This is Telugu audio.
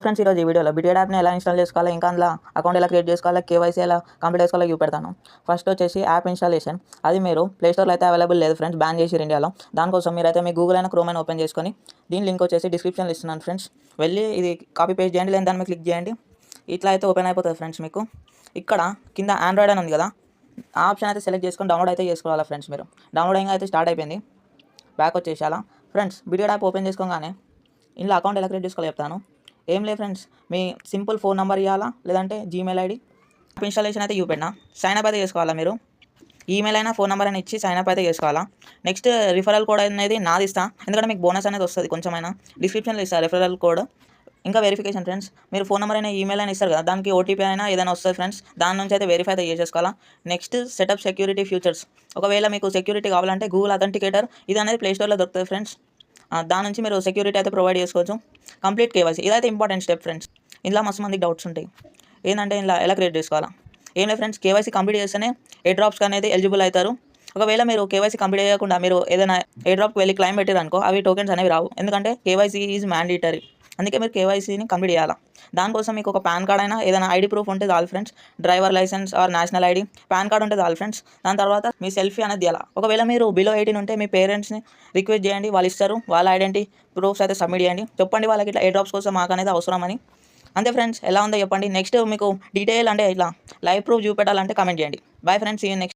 ఫ్రెండ్స్ ఈరోజు ఈ వీడియోలో బిటిఎడ్ యాప్ని ఎలా ఇన్స్టాల్ చేసుకోవాలో, ఇంకా అందులో అకౌంట్ ఎలా క్రియేట్ చేసుకోవాలో, కేవైసీ ఎలా కంప్లీట్ చేసుకోవాలో చూపెడతాను. ఫస్ట్ వచ్చేసి యాప్ ఇన్స్టాలేషన్. అది మీరు ప్లేస్టోర్లో అయితే అవైలబుల్ లేదు ఫ్రెండ్స్, బ్యాన్ చేసిరు ఇండియాలో. దానికోసం మీరైతే మీ గూగుల్ అయినా క్రోమ్ అయినా ఓపెన్ చేసుకొని దీని లింక్ వచ్చేసి డిస్క్రిప్షన్లో ఇస్తున్నాను ఫ్రెండ్స్. వెళ్ళి ఇది కాపీ పేస్ట్ చేయండి, లేదా దాని మీద క్లిక్ చేయండి. ఇట్లా అయితే ఓపెన్ అయిపోతుంది ఫ్రెండ్స్. మీకు ఇక్కడ కింద ఆండ్రాయిడ్ అని ఉంది కదా, ఆ ఆప్షన్ అయితే సెలెక్ట్ చేసుకొని డౌన్లోడ్ అయితే చేసుకోవాలా ఫ్రెండ్స్. మీరు డౌన్లోడింగ్ అయితే స్టార్ట్ అయిపోయింది. బ్యాక్ వచ్చేసాలా ఫ్రెండ్స్. బిటిఎడ్ యాప్ ఓపెన్ చేసుకోగానే ఇందులో అకౌంట్ ఎలా క్రియేట్ చేసుకోవాలో చెప్తాను. ఏం లేదు ఫ్రెండ్స్, మీ సింపుల్ ఫోన్ నెంబర్ ఇవ్వాలా, లేదంటే జీమెయిల్ ఐడి. యాప్ ఇన్స్టాలేషన్ అయితే చూపెట్టినా, సైన్ అప్ అయితే చేసుకోవాలా. మీరు ఈమెయిల్ అయినా ఫోన్ నెంబర్ అయినా ఇచ్చి సైన్ అప్ అయితే చేసుకోవాలా. నెక్స్ట్ రిఫరల్ కోడ్ అనేది నాది ఇస్తా, ఎందుకంటే మీకు బోనస్ అనేది వస్తుంది కొంచెమైనా. డిస్క్రిప్షన్లో ఇస్తా రిఫరల్ కోడ్. ఇంకా వెరిఫికేషన్ ఫ్రెండ్స్, మీరు ఫోన్ నెంబర్ అయినా ఈమెయిల్ అయినా ఇస్తారు కదా, దానికి ఓటీపీ అయినా ఏదైనా వస్తుంది ఫ్రెండ్స్. దాని నుంచి అయితే వెరిఫై అయితే చేసేసుకోవాలా. Next setup security features. ఒకవేళ మీకు సెక్యూరిటీ కావాలంటే గూగుల్ అథెంటికేటర్ ఇది అనేది ప్లేస్టోర్లో దొరుకుతుంది ఫ్రెండ్స్. దాని నుంచి మీరు సెక్యూరిటీ అయితే ప్రొవైడ్ చేసుకోవచ్చు. కంప్లీట్ కేవైసీ ఇదైతే ఇంపార్టెంట్ స్టెప్ ఫ్రెండ్స్. ఇందులో మస్తు మందికి డౌట్స్ ఉంటాయి, ఏంటంటే ఇలా ఎలా క్రియేట్ చేసుకోవాలా. ఏం లేదు ఫ్రెండ్స్, కేవైసీ కంప్లీట్ చేస్తేనే ఎయిర్ డ్రాప్స్కి అనేది ఎలిజిబుల్ అవుతారు. ఒకవేళ మీరు కేవైసీ కంప్లీట్ చేయకుండా మీరు ఏదైనా ఎయిర్ డ్రాప్కి వెళ్ళి క్లైమ్ పెట్టారు అనుకో, అవి టోకెన్స్ అనేవి రావు. ఎందుకంటే కేవైసీ ఈజ్ మ్యాండేటరీ. అందుకే మీరు కేవైసీని కంప్లీట్ చేయాలా. దానికోసం మీకు ఒక పాన్ కార్డ్ అయినా ఏదైనా ఐడి ప్రూఫ్ ఉంటే చాలు friends. Driver license or national ID, PAN card ఉంటే చాలు ఫ్రెండ్స్. దాని తర్వాత మీ సెల్ఫీ అనేది తీయాలా. ఒకవేళ మీరు బిలో 18 ఉంటే మీ పేరెంట్స్ని రిక్వెస్ట్ చేయండి, వాళ్ళు ఇస్తారు. వాళ్ళ ఐడెంటిటీ ప్రూఫ్స్ అయితే సబ్మిట్ చేయండి. చెప్పండి వాళ్ళకి ఇట్లా ఎయిర్ డ్రాప్స్ కోసం మాకు అనేది అవసరమని. అంతే ఫ్రెండ్స్, ఎలా ఉందో చెప్పండి. నెక్స్ట్ మీకు డీటెయిల్ అంటే ఇట్లా లైవ్ ప్రూఫ్ చూపెట్టాలంటే కామెంట్ చేయండి. Bye friends, see you next.